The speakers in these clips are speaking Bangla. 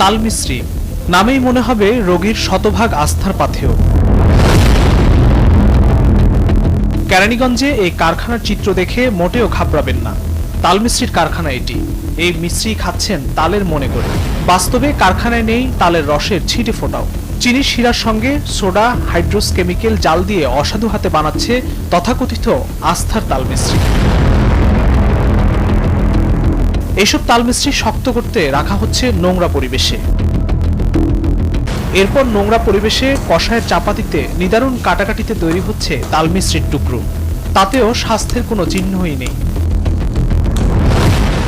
তাল মিস্ত্রি নামেই মনে হবে রোগীর শতভাগ আস্থার পাথেয়। কেরানীগঞ্জে এই কারখানার চিত্র দেখে মোটেও ঘাবড়াবেন না। তাল মিস্ত্রির কারখানা এটি। এই মিস্ত্রি খাচ্ছেন তালের মনে করে। বাস্তবে কারখানায় নেই তালের রসের ছিটে ফোটাও। চিনির শিরার সঙ্গে সোডা হাইড্রোস কেমিক্যাল জাল দিয়ে অসাধু হাতে বানাচ্ছে তথাকথিত আস্থার তাল মিস্ত্রি। এইসব তাল মিস্ত্রি শক্ত করতে রাখা হচ্ছে নোংরা পরিবেশে। এরপর নোংরা পরিবেশে কষায়ের চাপাতিতে নিদারুণ কাটাকাটিতে তৈরি হচ্ছে তাল মিস্ত্রির টুকরো। তাতেও স্বাস্থ্যের কোনো চিহ্নই নেই।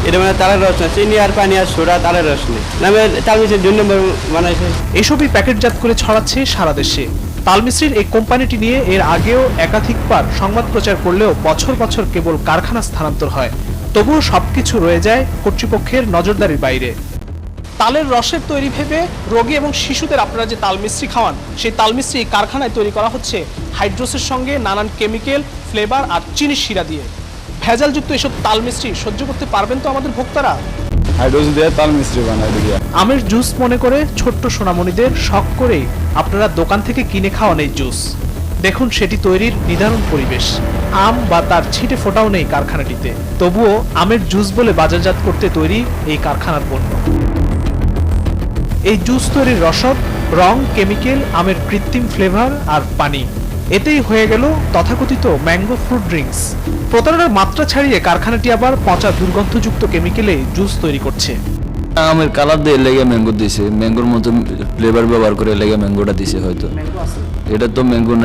এটা মানে তালের রস না, চিনি আর পানি আর সোডা, তালের রস নেই নামে তাল মিস্ত্রি 2 নম্বর বানাইছে। এসবই প্যাকেটজাত করে ছড়াচ্ছে সারা দেশে। তাল মিস্ত্রির এই কোম্পানিটি নিয়ে এর আগেও একাধিকবার সংবাদ প্রচার করলেও বছর বছর কেবল কারখানা স্থানান্তর হয়। তবুও সবকিছু রয়ে যায় কর্তৃপক্ষের নজরদারির বাইরে। তালের রসের তৈরি ভেবে রোগী এবং শিশুদের আপনারা যে তাল মিস্ত্রি খাওয়ান, সেই তাল মিস্ত্রি কারখানায় তৈরি করা হচ্ছে হাইড্রোসের সঙ্গে নানান কেমিক্যাল, ফ্লেভার আর চিনির শিরা দিয়ে। ভেজালযুক্ত এসব তাল মিস্ত্রি সহ্য করতে পারবেন তো আমাদের ভোক্তারা? হাইড্রোস দিয়ে তাল মিস্ত্রি বানায় দিয়ে আমের জুস মনে করে ছোট্ট সোনামণিদের শখ করেই আপনারা দোকান থেকে কিনে খাওয়ান এই জুস। দেখুন সেটি তৈরির নিদারুণ পরিবেশ। আম বা তার ছিটে ফোটাও নেই কারখানাটিতে। তবুও আমের জুস বলে বাজারজাত করতে তৈরি এই কারখানার পণ্য। এই জুস তৈরির রসদ, রং, কেমিক্যাল, আমের কৃত্রিম ফ্লেভার আর পানি, এতেই হয়ে গেল তথাকথিত ম্যাঙ্গো ফ্রুট ড্রিঙ্কস। প্রতারণার মাত্রা ছাড়িয়ে কারখানাটি আবার পচা দুর্গন্ধযুক্ত কেমিক্যালে জুস তৈরি করছে। আমের কালার দিয়ে লেগে ম্যাঙ্গো দিছে, ম্যাঙ্গোর মতো ফ্লেভার ব্যবহার করে লেগে ম্যাঙ্গোটা দিছে। হয়তো এটা তো ম্যাঙ্গো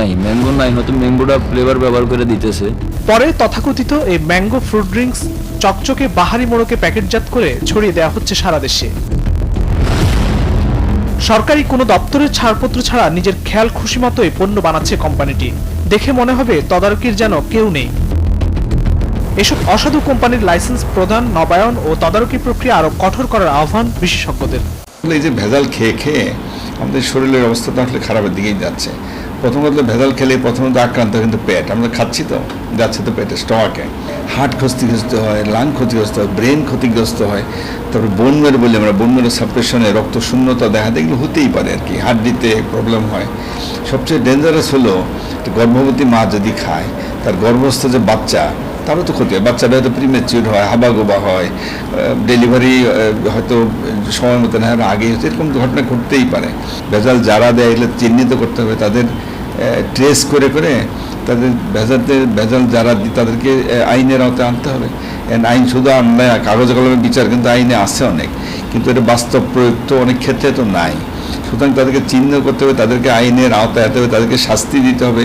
নাই হয়তো ম্যাঙ্গোটা ফ্লেভার ব্যবহার করে দিতেছে। পরে তথাকথিত এই ম্যাঙ্গো ফ্রুট ড্রিঙ্কস চকচকে বাহারি মোড়কে প্যাকেটজাত করে ছড়িয়ে দেওয়া হচ্ছে সারা দেশে। সরকারি কোনো দপ্তরের ছাড়পত্র ছাড়া নিজের খেয়াল খুশি মতোই পণ্য বানাচ্ছে কোম্পানিটি। দেখে মনে হবে তদারকির যেন কেউ নেই। এসব অসাধু কোম্পানির লাইসেন্স প্রদান, নবায়ন ও তদারকি প্রক্রিয়া আরো কঠোর করার আহ্বান বিশেষজ্ঞদের। এই যে ভেজাল খেয়ে খেয়ে আমাদের শরীরের অবস্থা তো আসলে খারাপের দিকেই যাচ্ছে। প্রথমত ভেজাল খেলে প্রথমত আক্রান্ত কিন্তু পেট, আমরা খাচ্ছি তো যাচ্ছে তো পেটে, স্টমাকে। হার্ট ক্ষতিগ্রস্ত হয়, লাং ক্ষতিগ্রস্ত হয়, ব্রেন ক্ষতিগ্রস্ত হয়। তারপরে বোন মেরো বলি আমরা, বোন মেরো সাপ্রেশনে রক্ত শূন্যতা দেখা দেয়, এগুলো হতেই পারে আর কি। হার্টবিতে প্রবলেম হয়। সবচেয়ে ডেঞ্জারাস হলো গর্ভবতী মা যদি খায়, তার গর্ভস্থ যে বাচ্চা, তারও তো ক্ষতি হয়। বাচ্চাটা হয়তো প্রিমেচিউর হয়, হাবাগোবা হয়, ডেলিভারি হয়তো সময় মতো না আগে, এরকম ঘটনা ঘটতেই পারে। ভেজাল যারা দেয় এগুলো চিহ্নিত করতে হবে, তাদের ট্রেস করে করে তাদের ভেজাল যারা তাদেরকে আইনের আওতায় আনতে হবে। আইন শুধু আমরা কাগজে কলমে বিচার, কিন্তু আইনে আছে অনেক, কিন্তু এটা বাস্তব প্রয়োগ তো অনেক ক্ষেত্রে তো নাই। সুতরাং তাদেরকে চিহ্নিত করতে হবে, তাদেরকে আইনের আওতায় আনতে হবে, তাদেরকে শাস্তি দিতে হবে।